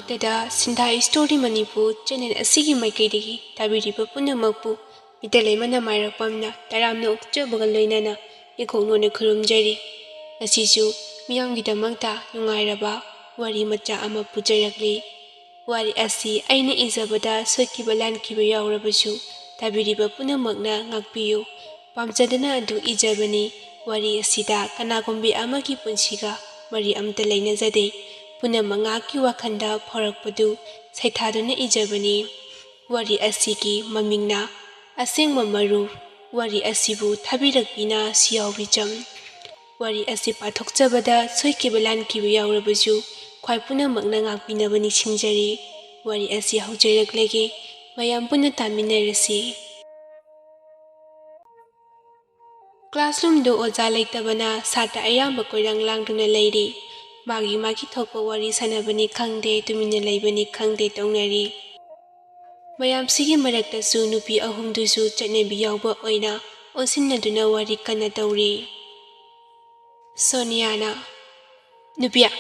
Tada Sindai Story Manipu channel asigi maikaidagi tabiriba punamakpu Meiteileima Nameirakpam taramna ukjabaga loinana ikhongnona khurumjari asisu miyamgidamagta nungairaba wari macha ama pujarakli wari asi aina izabada sokiba lankiba yaurabasu tabiriba punamakna ngakpiyu pamjadana adu ijabani wari asida kanagombi amagi punsiga mari amta leinajade Punamangaki wakanda phorakpadu saithaduna ijabani wari asigi mamingna Asengba marup wari asibu thabirakpina Sia haobizam wari asi pathokjabada soikiba lankiba yaurabasu khwai punamakna ngakpinabani singjari wari asi haujailaklege mayam puna taminarasi Classroom do oja leitabana sata ayamba koirang langduna leiri Magi thokpa wari sanabani khangde tumina leibani khangde tongnari mayam sigi maraktasu nupi ahumdusu chatnabi yawba oina onsinnaduna wari kana tawri Soniana Nupia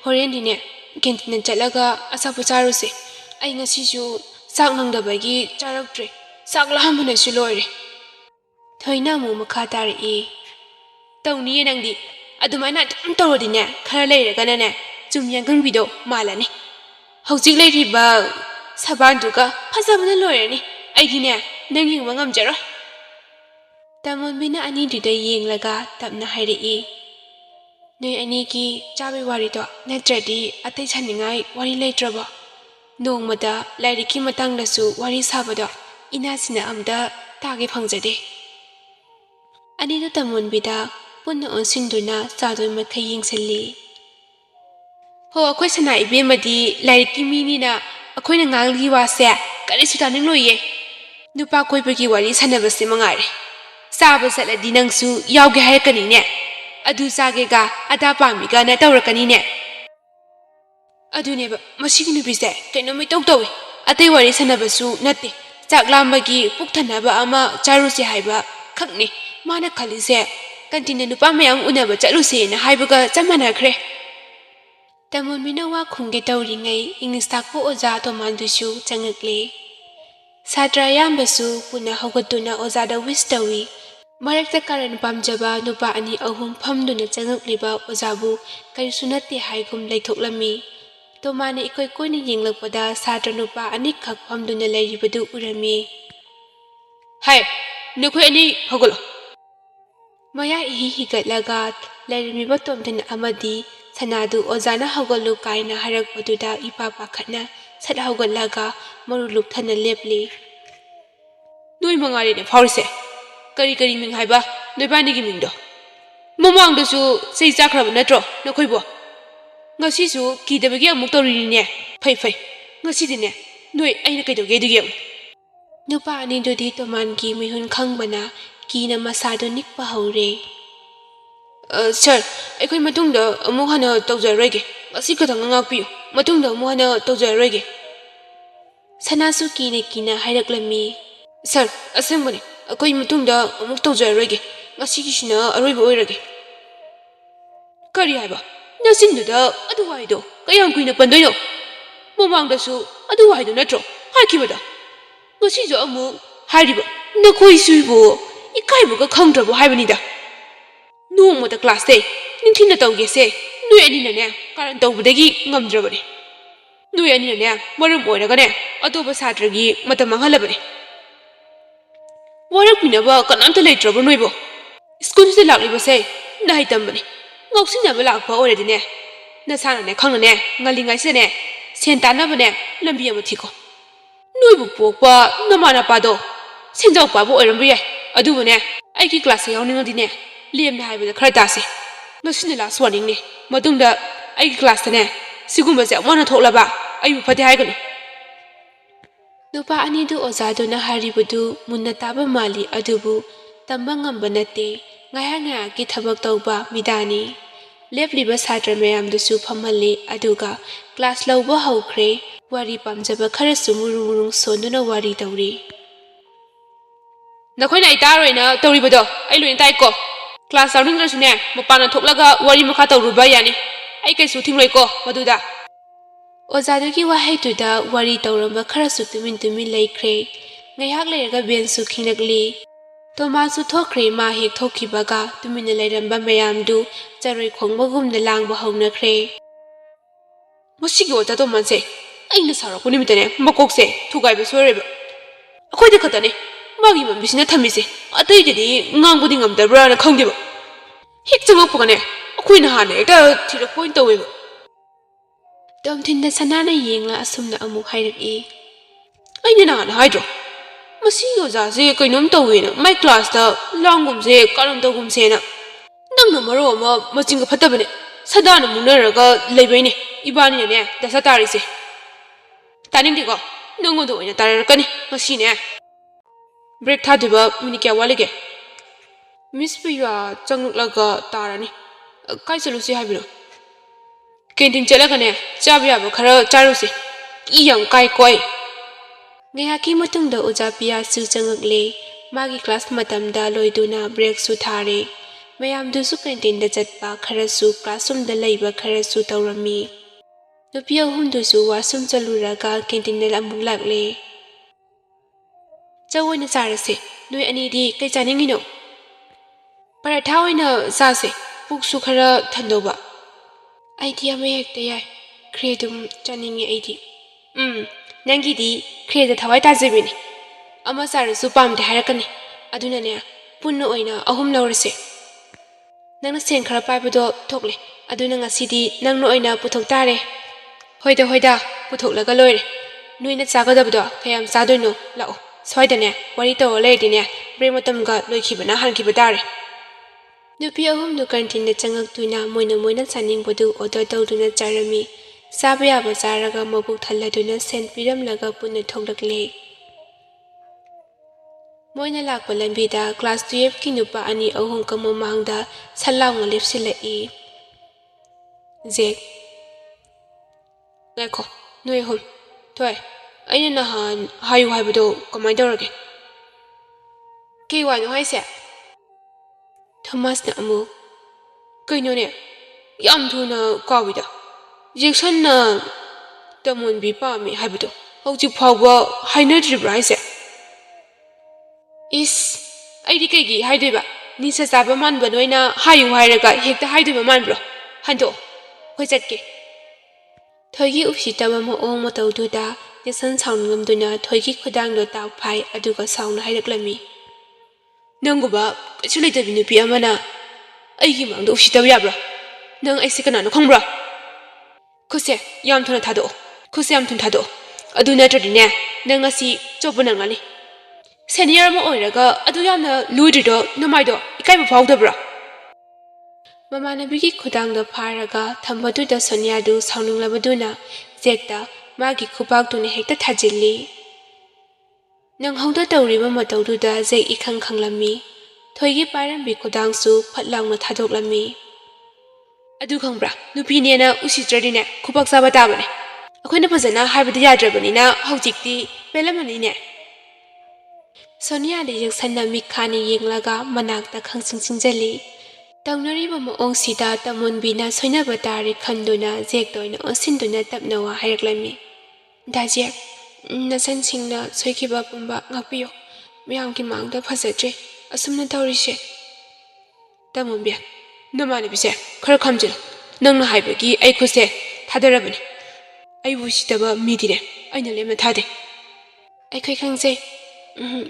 horendine kentina chatlaga asapu charuse ai ngasisu sak nangdabagi charaktre sak lahamanasu loire thoina mu makha tari tawni nangdi Adumana tawdine khara leiragana chumyanggang bido malani hojik leiriba sabanduga phajabana loirani aigine nanging wangamjaro tamonbina ani duda yenglaga tapna hairi noi ani ki chabe wari to natradi atai chaningai wari leitraba nongmada lairiki matangdasu wari sabado inasina amda tage phangjade ani do tamonbida Punna onsinduna sadoi makai yengsalli Ho akhoi sana ibemadi lairiki minina akhoina nganglgi wase karisu taningloye nupa koibagi wari sanabase mangare saba satladi nangsu yawge hayakanine adu sagega ada pamiga na tawrakanine aduneba masigi nubise kainomai tawtawi atai wari sanabasu natte chaklambagi pukthanaba ama charuse haiba khakni mana khalise Kantina nupa mayang unaba chaluse na haibaga chamanakhre Tamonbina wa khungge tawringai English takpo oja tomandusu changakle Satra yambasu puna hogatuna ojada wistawi marakta karan pamjaba nupa ani ahum phamduna changakliba ojabu karisunate haigum leithoklami tomana ikoi koina yenglakpada satra nupa ani khak phamduna leiribadu urami Hai nukhoi ani hogolo Maya higatlaga lairimiba tomdana amadi sanadu ojana hawgalu kaina harakpaduda ipapa khatna sat hawgatlaga marulup thana lepli Noi mangari ne phaurise kari ming haiba noi bani gi mingdo momangdasu sei chakraba natro nakhoibo ngasisu kidabagi amuk tawrine phai ngasidine noi aina kaidoge dugi nupa ani dodi tomangi mihun khangbana Kina masado nikpa haure Sir, akhoi matungda amuk hana tawjarege asi khatang ngakpiyu matungda amuk hana tawjarege Sanasu kina hairaklami Sir, asengbane akhoi matungda amuk tawjarege ngasigisina aroiba oirage Kari haiba nasinduda aduwaido kayam kuina pandoino momangdasu aduwaido natro haikibada ngasijo amuk hairiba nakhoisuibo Ikaibuga khangdrabo haibanida nongmada class day ningthina tawgese noi anina ne karan tawbadagi ngamdrabani noi anina ne marum oiraga ne atoba satragi matam manghalabani warakpinaba kanamta leitrabo noibo school se laklibase nai tambani ngausinaba lakpa oiradi ne nasana ne khangna ne ngalingai se ne sentanaba ne lambi ama thiko noibu pokpa namana pado senjau pabo oirambu yai Adubune aiki class yawningdine lemna haibada khara tase ngasine last warning ne matungda aiki class tane sigumba se amana thoklaba ayu phate haiganu Nupa anidu ojaduna haribudu munna taba mali adubu tamba ngamba nate ngaya ki thabak tawba midani lepliba satra mayamdusu phamali aduga class lawba hawkhre wari pamjaba khara sumurung sonduna wari tawri Nakhoina itaroina tawribado ai loin taiko class awningrasune mapana thoklaga wari makha tawruba yani ai kaisu thingloi ko maduda ꯑꯣꯖꯥꯗꯨꯒꯤ ꯋꯥꯍꯩꯗꯨꯗ ꯋꯥꯔꯤ ꯇꯧꯔꯝꯕ ꯈꯔꯁꯨ ꯇꯨꯃꯤꯟ ꯇꯨꯃꯤꯟ ꯂꯩꯈ꯭ꯔꯦ꯫ ꯉꯥꯏꯍꯥꯛ ꯂꯩꯔꯒ ꯕꯦꯟꯁꯨ ꯈꯤꯡꯂꯛꯂꯤ꯫ ꯇꯣꯃꯥꯁꯨ ꯊꯣꯛꯈ꯭ꯔꯦ꯫ ꯃꯥ ꯍꯦꯛ ꯊꯣꯛꯈꯤꯕꯒ ꯇꯨꯃꯤꯟꯅ ꯂꯩꯔꯝꯕ ꯃꯌꯥꯝꯗꯨ ꯆꯔꯣꯏ ꯈꯣꯡꯕꯒꯨꯝꯅ ꯂꯥꯡꯕ ꯍꯧꯅꯈ꯭ꯔꯦ꯫ ꯃꯁꯤꯒꯤ ꯑꯣꯖꯥ ꯇꯣꯃꯥꯁꯁꯦ ꯑꯩꯅ ꯁꯥꯎꯔꯛꯄ ꯅꯨꯃꯤꯠꯇꯅꯦ ꯃꯀꯣꯛꯁꯦ ꯊꯨꯒꯥꯏꯕ ꯁꯣꯏꯔꯦꯕ꯫ ꯑꯩꯈꯣꯏꯗ ꯈꯛꯇꯅꯦ ꯃꯥꯒꯤ ꯃꯝꯕꯤꯁꯤꯅ ꯊꯝꯃꯤꯁꯦ, ꯑꯇꯩꯗꯗꯤ ꯉꯥꯡꯕꯗꯤ ꯉꯝꯗꯕ꯭ꯔꯥꯅ ꯈꯪꯗꯦꯕ꯫ ꯍꯦꯛ ꯆꯪꯉꯛꯄꯒꯅꯦ ꯑꯩꯈꯣꯏꯅ ꯍꯥꯟꯅ ꯍꯦꯛꯇ ꯊꯤꯔꯛꯄ ꯑꯣꯏꯅ ꯇꯧꯋꯦꯕ꯫ ꯇꯣꯝꯊꯤꯟꯗ ꯁꯅꯥꯅ ꯌꯦꯡꯂ ꯑꯁꯨꯝꯅ ꯑꯃꯨꯛ ꯍꯥꯏꯔꯛꯏ꯫ ꯑꯩꯅ ꯅꯍꯥꯟ ꯍꯥꯏꯗ꯭ꯔꯣ ꯃꯁꯤꯒꯤ ꯑꯣꯖꯥꯁꯦ ꯀꯩꯅꯣꯝ ꯇꯧꯋꯦꯅ, ꯃꯥꯏ ꯀ꯭ꯂꯥꯁꯇ ꯂꯥꯡꯒꯨꯝꯁꯦ ꯀꯔꯝ ꯇꯧꯒꯨꯝꯁꯦꯅ꯫ ꯅꯪꯅ ꯃꯔꯣ ꯑꯃ ꯃꯆꯤꯡꯒ ꯐꯠꯇꯕꯅꯦ, ꯁꯗꯥꯅ ꯃꯨꯛꯅꯔꯒ ꯂꯩꯕꯩꯅꯦ ꯏꯕꯥꯅꯤꯅꯅꯦ ꯗꯁꯥ ꯇꯥꯔꯤꯁꯦ꯫ ꯇꯥꯅꯤꯡꯗꯦꯀꯣ, ꯅꯪꯉꯣꯟꯗ ꯑꯣꯏꯅ ꯇꯥꯔꯛꯀꯅꯤ ꯉꯁꯤꯅꯦ꯫ ꯕ꯭ꯔꯦꯛ ꯊꯥꯗꯣꯏꯕ ꯃꯤꯅꯤꯠ ꯀꯌꯥ ꯋꯥꯠꯂꯤꯒꯦ? ꯃꯤꯁ ꯄ꯭ꯔꯤꯌꯥ ꯆꯪꯂꯛꯂꯒ ꯇꯥꯔꯅꯤ꯫ ꯀꯥꯏ ꯆꯠꯂꯨꯁꯤ ꯍꯥꯏꯕꯅꯣ? ꯀꯦꯟꯇꯤꯟ ꯆꯠꯂꯒꯅꯦ ꯆꯥꯕ ꯌꯥꯕ ꯈꯔ ꯆꯥꯔꯨꯁꯤ꯫ ꯏ ꯌꯥꯝ ꯀꯥꯏꯀꯣ ꯑꯩ꯫ ꯉꯥꯏꯍꯥꯛꯀꯤ ꯃꯇꯨꯡꯗ ꯑꯣꯖꯥ ꯄꯤꯌꯥꯁꯨ ꯆꯪꯉꯛꯂꯦ꯫ ꯃꯥꯒꯤ ꯀ꯭ꯂꯥꯁ ꯃꯇꯝꯗ ꯂꯣꯏꯗꯨꯅ ꯕ꯭ꯔꯦꯛꯁꯨ ꯊꯥꯔꯦ꯫ ꯃꯌꯥꯝꯗꯨꯁꯨ ꯀꯦꯟꯇꯤꯟꯗ ꯆꯠꯄ ꯈꯔꯁꯨ ꯀ꯭ꯂꯥꯁꯔꯨꯝꯗ ꯂꯩꯕ ꯈꯔꯁꯨ ꯇꯧꯔꯝꯃꯤ꯫ ꯅꯨꯄꯤ ꯑꯍꯨꯝꯗꯨꯁꯨ ꯋꯥꯁꯔꯨꯝ ꯆꯠꯂꯨꯔꯒ ꯀꯦꯟꯇꯤꯟꯗ ꯑꯃꯨꯛ ꯂꯥꯛꯂꯦ꯫ ꯆꯧ ꯑꯣꯏꯅ ꯆꯥꯔꯁꯦ, ꯅꯣꯏ ꯑꯅꯤꯗꯤ ꯀꯩ ꯆꯥꯅꯤꯡꯉꯤꯅꯣ? ꯄꯔꯥꯊꯥ ꯑꯣꯏꯅ ꯆꯥꯁꯦ, ꯄꯨꯛꯁꯨ ꯈꯔ ꯊꯟꯗꯧꯕ꯫ ꯑꯩꯗꯤ ꯑꯃ ꯍꯦꯛꯇ ꯌꯥꯏ, ꯈ꯭ꯔꯦꯗꯨꯝ ꯆꯥꯅꯤꯡꯉꯦ ꯑꯩꯗꯤ꯫ ꯅꯪꯒꯤꯗꯤ ꯈ꯭ꯔꯦꯗ ꯊꯋꯥꯏ ꯇꯥꯖꯕꯤꯅꯤ, ꯑꯃ ꯆꯥꯔꯁꯨ ꯄꯥꯝꯗꯦ ꯍꯥꯏꯔꯛꯀꯅꯤ꯫ ꯑꯗꯨꯅꯅꯦ ꯄꯨꯟꯅ ꯑꯣꯏꯅ 3 ꯂꯧꯔꯁꯦ꯫ ꯅꯪꯅ ꯁꯦꯟ ꯈꯔ ꯄꯥꯏꯕꯗꯣ ꯊꯣꯛꯂꯦ, ꯑꯗꯨꯅ ꯉꯁꯤꯗꯤ ꯅꯪꯅ ꯑꯣꯏꯅ ꯄꯨꯊꯣꯛ ꯇꯥꯔꯦ꯫ ꯍꯣꯏꯗ ꯄꯨꯊꯣꯛꯂꯒ ꯂꯣꯏꯔꯦ꯫ ꯅꯣꯏꯅ ꯆꯥꯒꯗꯕꯗꯣ ꯀꯌꯥꯝ ꯆꯥꯗꯣꯏꯅꯣ? ꯂꯥꯛꯑꯣ, ꯁ꯭ꯋꯥꯏꯗꯅꯦ ꯋꯥꯔꯤ ꯇꯧꯔ ꯂꯩꯔꯗꯤꯅꯦ ꯕ꯭ꯔꯦꯛ ꯃꯇꯝꯒ ꯂꯣꯏꯈꯤꯕꯅ ꯍꯥꯟꯈꯤꯕ ꯇꯥꯔꯦ꯫ ꯅꯨꯄꯤ ꯑꯍꯨꯝꯗꯨ ꯀꯦꯟꯇꯤꯟꯗ ꯆꯪꯉꯛꯇꯨꯅ ꯃꯣꯏꯅ ꯆꯥꯅꯤꯡꯕꯗꯨ ꯑꯣꯔꯗꯔ ꯇꯧꯗꯨꯅ ꯆꯥꯔꯝꯃꯤ꯫ ꯆꯥꯕ ꯌꯥꯕ ꯆꯥꯔꯒ ꯃꯕꯨꯛ ꯊꯜꯂꯗꯨꯅ ꯁꯦꯟ ꯄꯤꯔꯝꯂꯒ ꯄꯨꯟꯅ ꯊꯣꯛꯂꯛꯂꯦ꯫ ꯃꯣꯏꯅ ꯂꯥꯛꯄ ꯂꯝꯕꯤꯗ ꯀ꯭ꯂꯥꯁ 12ꯀꯤ ꯅꯨꯄꯥ 2-3ꯀ ꯃꯃꯥꯡꯗ ꯁꯠ ꯂꯥꯎꯅ ꯂꯦꯞꯁꯤꯜꯂꯛꯏ꯫ ꯖꯦꯛ, ꯉꯥꯏꯈꯣ, ꯅꯣꯏ ꯑꯍꯨꯝ꯫ ꯊꯣꯏ, ꯑꯩꯅ ꯅꯍꯥꯟ ꯍꯥꯏꯌꯨ ꯍꯥꯏꯕꯗꯣ ꯀꯃꯥꯏꯅ ꯇꯧꯔꯒꯦ? ꯀꯩ ꯋꯥꯅꯣ ꯍꯥꯏꯁꯦ? ꯊꯣꯃꯥꯁꯅ ꯑꯃꯨꯛ, ꯀꯩꯅꯣꯅꯦ ꯌꯥꯝ ꯊꯨꯅ ꯀꯥꯎꯏꯗ꯫ ꯖꯦꯛꯁꯟꯅ ꯇꯃꯣꯟꯕꯤ ꯄꯥꯝꯃꯤ ꯍꯥꯏꯕꯗꯣ ꯍꯧꯖꯤꯛ ꯐꯥꯎꯕ ꯍꯥꯏꯅꯗ꯭ꯔꯤꯕ꯭ꯔꯥ ꯍꯥꯏꯁꯦ? ꯏꯁ, ꯑꯩꯗꯤ ꯀꯩꯒꯤ ꯍꯥꯏꯗꯣꯏꯕ? ꯅꯤꯁꯥ ꯆꯥꯕ ꯃꯥꯟꯕ ꯅꯣꯏꯅ ꯍꯥꯏꯌꯨ ꯍꯥꯏꯔꯒ ꯍꯦꯛꯇ ꯍꯥꯏꯗꯣꯏꯕ ꯃꯥꯟꯕ꯭ꯔꯣ? ꯍꯟꯗꯣꯛꯑꯣ, ꯑꯩꯈꯣꯏ ꯆꯠꯀꯦ꯫ ꯊꯣꯏꯒꯤ ꯎꯁꯤꯠꯇꯕ ꯃꯑꯣꯡ ꯃꯇꯧꯗꯨꯗ ꯖꯦꯛꯁꯟ ꯁꯥꯎꯅꯤꯡꯉꯝꯗꯨꯅ ꯊꯣꯏꯒꯤ ꯈꯨꯗꯥꯡꯗꯣ ꯇꯥꯛ ꯐꯥꯏ, ꯑꯗꯨꯒ ꯁꯥꯎꯅ ꯍꯥꯏꯔꯛꯂꯝꯃꯤ꯫ ꯅꯪꯒꯨꯝꯕ ꯀꯩꯁꯨ ꯂꯩꯇꯕꯤ ꯅꯨꯄꯤ ꯑꯃꯅ ꯑꯩꯒꯤ ꯃꯥꯡꯗ ꯎꯁꯤꯠꯇꯕ ꯌꯥꯕ꯭ꯔꯥ? ꯅꯪ ꯑꯩꯁꯦ ꯀꯅꯥꯅꯣ ꯈꯪꯕ꯭ꯔꯥ? ꯈꯨꯠꯁꯦ ꯌꯥꯝ ꯊꯨꯅ ꯊꯥꯗꯣꯛꯑꯣ, ꯈꯨꯠꯁꯦ ꯌꯥꯝ ꯊꯨꯅ ꯊꯥꯗꯣꯛꯑꯣ꯫ ꯑꯗꯨ ꯅꯠꯇ꯭ꯔꯗꯤꯅꯦ ꯅꯪ ꯉꯁꯤ ꯆꯣꯞꯄ ꯅꯪꯉꯅꯤ꯫ ꯁꯦꯅꯤꯌꯔ ꯑꯃ ꯑꯣꯏꯔꯒ ꯑꯗꯨ ꯌꯥꯝꯅ ꯂꯨꯗ꯭ꯔꯤꯗꯣ ꯅꯃꯥꯏꯗꯣ ꯏꯀꯥꯏꯕ ꯐꯥꯎꯗꯕ꯭ꯔꯥ? ꯃꯃꯥꯟꯅꯕꯤꯒꯤ ꯈꯨꯗꯥꯡꯗ ꯐꯥꯔꯒ ꯊꯝꯕꯗꯨꯗ ꯁꯣꯅꯤꯌꯥꯗꯨ ꯁꯥꯎꯅꯤꯡꯂꯕꯗꯨꯅ ꯖꯦꯛꯇ ꯃꯥꯒꯤ ꯈꯨꯄꯥꯛꯇꯨꯅ ꯍꯦꯛꯇ ꯊꯥꯖꯤꯜꯂꯤ꯫ ꯅꯪꯍꯧꯗ ꯇꯧꯔꯤꯕ ꯃꯇꯧꯗꯨꯗ ꯖꯦꯛ ꯏꯈꯪ ꯈꯪꯂꯝꯃꯤ꯫ ꯊꯣꯏꯒꯤ ꯄꯥꯏꯔꯝꯕꯤ ꯈꯨꯗꯥꯡꯁꯨ ꯐꯠ ꯂꯥꯎꯅ ꯊꯥꯗꯣꯛꯂꯝꯃꯤ꯫ ꯑꯗꯨ ꯈꯪꯕ꯭ꯔꯥ, ꯅꯨꯄꯤꯅꯦꯅ ꯎꯁꯤꯠꯇ꯭ꯔꯗꯤꯅꯦ ꯈꯨꯄꯥꯛ ꯆꯥꯕ ꯇꯥꯕꯅꯦ꯫ ꯑꯩꯈꯣꯏꯅ ꯐꯖꯅ ꯍꯥꯏꯕꯗꯤ ꯌꯥꯗ꯭ꯔꯕꯅꯤꯅ ꯍꯧꯖꯤꯛꯇꯤ ꯄꯦꯜꯂꯝꯃꯅꯤꯅꯦ꯫ ꯁꯣꯅꯤꯌꯥꯗ ꯖꯦꯛꯁꯟꯅ ꯃꯤꯠꯈꯥꯅ ꯌꯦꯡꯂꯒ ꯃꯅꯥꯛꯇ ꯈꯪꯆꯤꯡ ꯆꯤꯡꯖꯜꯂꯤ꯫ ꯇꯧꯅꯔꯤꯕ ꯃꯑꯣꯡꯁꯤꯗ ꯇꯃꯣꯟꯕꯤꯅ ꯁꯣꯏꯅꯕ ꯇꯥꯔꯦ ꯈꯟꯗꯨꯅ ꯖꯦꯛꯇ ꯑꯣꯏꯅ ꯑꯣꯟꯁꯤꯟꯗꯨꯅ ꯇꯞꯅ ꯋꯥ ꯍꯥꯏꯔꯛꯂꯝꯃꯤ꯫ ꯗꯥ ꯖꯦꯛ, ꯅꯆꯟꯁꯤꯡꯅ ꯁꯣꯏꯈꯤꯕ ꯄꯨꯝꯕ ꯉꯥꯛꯄꯤꯌꯨ꯫ ꯃꯌꯥꯝꯒꯤ ꯃꯥꯡꯗ ꯐꯖꯗ꯭ꯔꯦ ꯑꯁꯨꯝꯅ ꯇꯧꯔꯤꯁꯦ꯫ ꯇꯃꯣꯟꯕꯤ, ꯅꯃꯥꯟꯅꯕꯤꯁꯦ ꯈꯔ ꯈꯝꯖꯤꯜꯂꯨ꯫ ꯅꯪꯅ ꯍꯥꯏꯕꯒꯤ ꯑꯩ ꯈꯨꯠꯁꯦ ꯊꯥꯗꯔꯕꯅꯤ꯫ ꯑꯩꯕꯨ ꯎꯁꯤꯠꯇꯕ ꯃꯤꯗꯤꯅꯦ ꯑꯩꯅ ꯂꯦꯝꯅ ꯊꯥꯗꯦ꯫ ꯑꯩꯈꯣꯏ ꯈꯪꯖꯩ꯫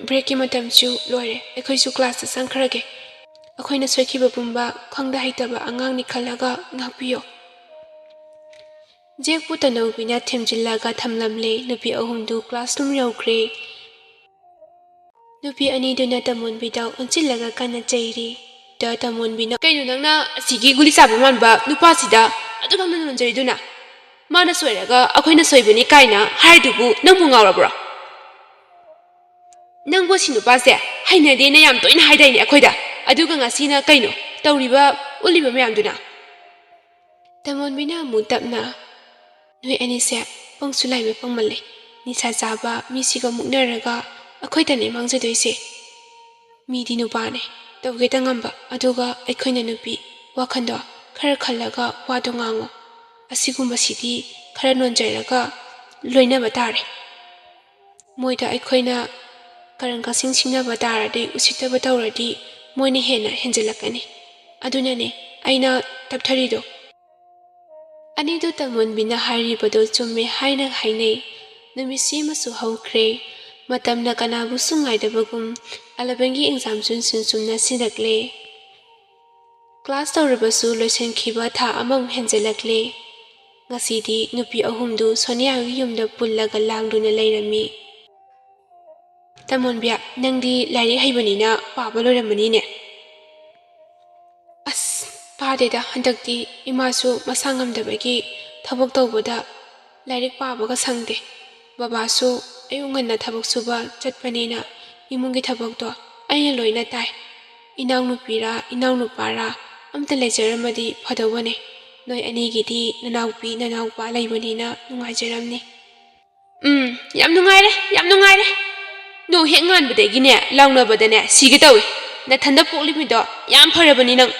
ꯕ꯭ꯔꯦꯛꯀꯤ ꯃꯇꯝꯁꯨ ꯂꯣꯏꯔꯦ, ꯑꯩꯈꯣꯏꯁꯨ ꯀ꯭ꯂꯥꯁꯇ ꯆꯪꯈ꯭ꯔꯒꯦ꯫ ꯑꯩꯈꯣꯏꯅ ꯁꯣꯏꯈꯤꯕ ꯄꯨꯝꯕ ꯈꯪꯗ ꯍꯩꯇꯕ ꯑꯉꯥꯡꯅꯤ ꯈꯜꯂꯒ ꯉꯥꯛꯄꯤꯌꯨ꯫ ꯖꯦꯛꯄꯨ ꯇꯅꯧꯕꯤꯅ ꯊꯦꯝꯖꯤꯜꯂꯒ ꯊꯝꯂꯝꯂꯦ꯫ ꯅꯨꯄꯤ ꯑꯍꯨꯝꯗꯨ ꯀ꯭ꯂꯥꯁꯔꯨꯝ ꯌꯧꯈ꯭ꯔꯦ꯫ ꯅꯨꯄꯤ ꯑꯅꯤꯗꯨꯅ ꯇꯃꯣꯟꯕꯤꯗ ꯑꯣꯟꯁꯤꯜꯂꯒ ꯀꯟꯅ ꯆꯩꯔꯤ꯫ ꯇꯃꯣꯟꯕꯤꯅ, ꯀꯩꯅꯣ ꯅꯪꯅ ꯑꯁꯤꯒꯤ ꯒꯨꯂꯤ ꯆꯥꯕ ꯃꯥꯟꯕ ꯅꯨꯄꯥꯁꯤꯗ ꯑꯗꯨꯛ ꯌꯥꯝꯅ ꯅꯣꯟꯖꯔꯤꯗꯨꯅ? ꯃꯥꯅ ꯁꯣꯏꯔꯒ ꯑꯩꯈꯣꯏꯅ ꯁꯣꯏꯕꯅꯤ ꯀꯥꯏꯅ ꯍꯥꯏꯔꯤꯗꯨꯕꯨ ꯅꯪꯕꯨ ꯉꯥꯎꯔꯕ꯭ꯔꯣ? ꯅꯪꯕꯨ ꯁꯤ ꯅꯨꯄꯥꯁꯦ ꯍꯩꯅꯗꯦꯅ ꯌꯥꯝ ꯇꯣꯏꯅ ꯍꯥꯏꯗꯥꯏꯅꯦ ꯑꯩꯈꯣꯏꯗ, ꯑꯗꯨꯒ ꯉꯁꯤꯅ ꯀꯩꯅꯣ ꯇꯧꯔꯤꯕ ꯎꯠꯂꯤꯕ ꯃꯌꯥꯝꯗꯨꯅ? ꯇꯃꯣꯟꯕꯤꯅ ꯑꯃꯨꯛ ꯇꯞꯅ, ꯅꯣꯏ ꯑꯅꯤꯁꯦ ꯄꯪꯁꯨ ꯂꯥꯏꯕ ꯄꯪꯃꯜꯂꯦ꯫ ꯅꯤꯁꯥ ꯆꯥꯕ ꯃꯤꯁꯤꯒ ꯃꯨꯛꯅꯔꯒ ꯑꯩꯈꯣꯏꯗꯅꯦ ꯃꯥꯡꯖꯗꯣꯏꯁꯦ꯫ ꯃꯤꯗꯤ ꯅꯨꯄꯥꯅꯦ ꯇꯧꯒꯦꯇ ꯉꯝꯕ, ꯑꯗꯨꯒ ꯑꯩꯈꯣꯏꯅ ꯅꯨꯄꯤ꯫ ꯋꯥꯈꯟꯗꯣ ꯈꯔ ꯈꯜꯂꯒ ꯋꯥꯗꯣ ꯉꯥꯡꯉꯣ꯫ ꯑꯁꯤꯒꯨꯝꯕꯁꯤꯗꯤ ꯈꯔ ꯅꯣꯟꯖꯔꯒ ꯂꯣꯏꯅꯕ ꯇꯥꯔꯦ ꯃꯣꯏꯗ ꯑꯩꯈꯣꯏꯅ ꯀꯔꯟ ꯀꯛꯁꯤꯡ ꯁꯤꯡꯅꯕ ꯇꯥꯔꯗꯤ ꯎꯁꯤꯠꯇꯕ ꯇꯧꯔꯗꯤ ꯃꯣꯏꯅ ꯍꯦꯟꯅ ꯍꯦꯟꯖꯜꯂꯛꯀꯅꯤ ꯑꯗꯨꯅꯅꯦ ꯑꯩꯅ ꯇꯞꯊꯔꯤꯗꯣ ꯑꯅꯤꯗꯨ ꯇꯝꯃꯣꯟꯕꯤꯅ ꯍꯥꯏꯔꯤꯕꯗꯣ ꯆꯨꯝꯃꯦ ꯍꯥꯏꯅ ꯍꯥꯏꯅꯩ ꯅꯨꯃꯤꯠꯁꯤ ꯑꯃꯁꯨ ꯍꯧꯈ꯭ꯔꯦ ꯃꯇꯝꯅ ꯀꯅꯥꯕꯨꯁꯨ ꯉꯥꯏꯗꯕꯒꯨꯝ 11ꯒꯤ ꯑꯦꯛꯖꯥꯝꯁꯨ ꯁꯨꯝ ꯅꯛꯁꯤꯜꯂꯛꯂꯦ ꯀ꯭ꯂꯥꯁ ꯇꯧꯔꯕꯁꯨ ꯂꯣꯏꯁꯤꯟꯈꯤꯕ ꯊꯥ ꯑꯃꯃꯨꯛ ꯍꯦꯟꯖꯜꯂꯛꯂꯦ ꯉꯁꯤꯗꯤ ꯅꯨꯄꯤ ꯑꯍꯨꯝꯗꯨ ꯁꯣꯅꯤꯌꯥꯒꯤ ꯌꯨꯝꯗ ꯄꯨꯜꯂꯒ ꯂꯥꯡꯗꯨꯅ ꯂꯩꯔꯝꯃꯤ ꯇꯃꯣꯟꯕꯤ ꯅꯪꯗꯤ ꯂꯥꯏꯔꯤꯛ ꯍꯩꯕꯅꯤꯅ ꯄꯥꯕ ꯂꯣꯏꯔꯝꯃꯅꯤꯅꯦ ꯑꯁ ꯄꯥꯗꯦꯗ ꯍꯟꯗꯛꯇꯤ ꯏꯃꯥꯁꯨ ꯃꯁꯥ ꯉꯝꯗꯕꯒꯤ ꯊꯕꯛ ꯇꯧꯕꯗ ꯂꯥꯏꯔꯤꯛ ꯄꯥꯕꯒ ꯁꯪꯗꯦ ꯕꯕꯥꯁꯨ ꯑꯌꯨꯛ ꯉꯟꯅ ꯊꯕꯛ ꯁꯨꯕ ꯆꯠꯄꯅꯤꯅ ꯏꯃꯨꯡꯒꯤ ꯊꯕꯛꯇꯣ ꯑꯩꯅ ꯂꯣꯏꯅ ꯇꯥꯏ ꯏꯅꯥꯎꯅꯨꯄꯤꯔꯥ ꯏꯅꯥꯎꯅꯨꯄꯥꯔꯥ ꯑꯝꯇ ꯂꯩꯖꯔꯝꯃꯗꯤ ꯐꯗꯧꯕꯅꯦ ꯅꯣꯏ ꯑꯅꯤꯒꯤꯗꯤ ꯅꯅꯥꯎꯄꯤ ꯅꯅꯥꯎꯄꯥ ꯂꯩꯕꯅꯤꯅ ꯅꯨꯡꯉꯥꯏꯖꯔꯝꯅꯤ ꯌꯥꯝ ꯅꯨꯡꯉꯥꯏꯔꯦ ꯅꯣꯡ ꯍꯦꯛ ꯉꯥꯟꯕꯗꯒꯤꯅꯦ ꯂꯥꯎꯅꯕꯗꯅꯦ ꯁꯤꯒꯦ ꯇꯧꯏ ꯅꯊꯟꯗ ꯄꯣꯛꯂꯤꯕꯤꯗꯣ ꯌꯥꯝ ꯐꯔꯕꯅꯤ ꯅꯪ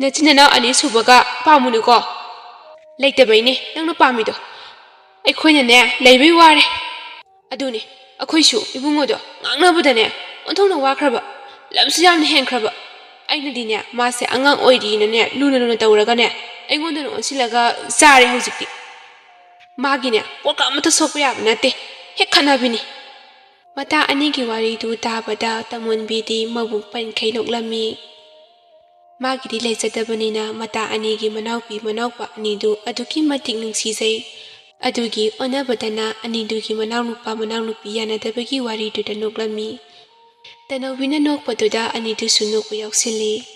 ꯅꯆꯤꯟ ꯅꯅꯥꯎ ꯑꯅꯤ ꯁꯨꯕꯒ ꯄꯥꯝꯃꯨꯅꯨꯀꯣ ꯂꯩꯇꯕꯩꯅꯦ ꯅꯪꯅ ꯄꯥꯝꯃꯤꯗꯣ ꯑꯩꯈꯣꯏꯅꯅꯦ ꯂꯩꯕꯩ ꯋꯥꯔꯦ ꯑꯗꯨꯅꯦ ꯑꯩꯈꯣꯏꯁꯨ ꯏꯕꯨꯡꯉꯣꯗꯣ ꯉꯥꯡꯅꯕꯗꯅꯦ ꯑꯣꯟꯊꯣꯛꯅ ꯋꯥꯈ꯭ꯔꯕ ꯂꯝꯁꯨ ꯌꯥꯝꯅ ꯍꯦꯟꯈ꯭ꯔꯕ ꯑꯩꯅꯗꯤꯅꯦ ꯃꯥꯁꯦ ꯑꯉꯥꯡ ꯑꯣꯏꯔꯤꯅꯅꯦ ꯂꯨꯅ ꯇꯧꯔꯒꯅꯦ ꯑꯩꯉꯣꯟꯗꯅ ꯑꯣꯟꯁꯤꯜꯂꯒ ꯆꯥꯔꯦ ꯍꯧꯖꯤꯛꯇꯤ ꯃꯥꯒꯤꯅꯦ ꯄꯣꯠꯀ ꯑꯃꯠꯇ ꯁꯣꯛꯄ ꯌꯥꯕ ꯅꯠꯇꯦ ꯍꯦꯛ ꯈꯠꯅꯕꯤꯅꯤ ꯃꯇꯥ ꯑꯅꯤꯒꯤ ꯋꯥꯔꯤꯗꯨ ꯇꯥꯕꯗ ꯇꯃꯣꯟꯕꯤꯗꯤ ꯃꯕꯨꯛ ꯄꯟꯈꯩ ꯅꯣꯛꯂꯝꯃꯤ ꯃꯥꯒꯤꯗꯤ ꯂꯩꯖꯗꯕꯅꯤꯅ ꯃꯇꯥ ꯑꯅꯤꯒꯤ ꯃꯅꯥꯎꯄꯤ ꯃꯅꯥꯎꯄꯥ ꯑꯅꯤꯗꯨ ꯑꯗꯨꯛꯀꯤ ꯃꯇꯤꯛ ꯅꯨꯡꯁꯤꯖꯩ ꯑꯗꯨꯒꯤ ꯑꯣꯟꯅꯕꯗꯅ ꯑꯅꯤꯗꯨꯒꯤ ꯃꯅꯥꯎꯅꯨꯄꯥ ꯃꯅꯥꯎꯅꯨꯄꯤ ꯌꯥꯅꯗꯕꯒꯤ ꯋꯥꯔꯤꯗꯨꯗ ꯅꯣꯛꯂꯝꯃꯤ ꯇꯅꯧꯕꯤꯅ ꯅꯣꯛꯄꯗꯨꯗ ꯑꯅꯤꯗꯨꯁꯨ ꯅꯣꯛꯄ ꯌꯥꯎꯁꯤꯜꯂꯤ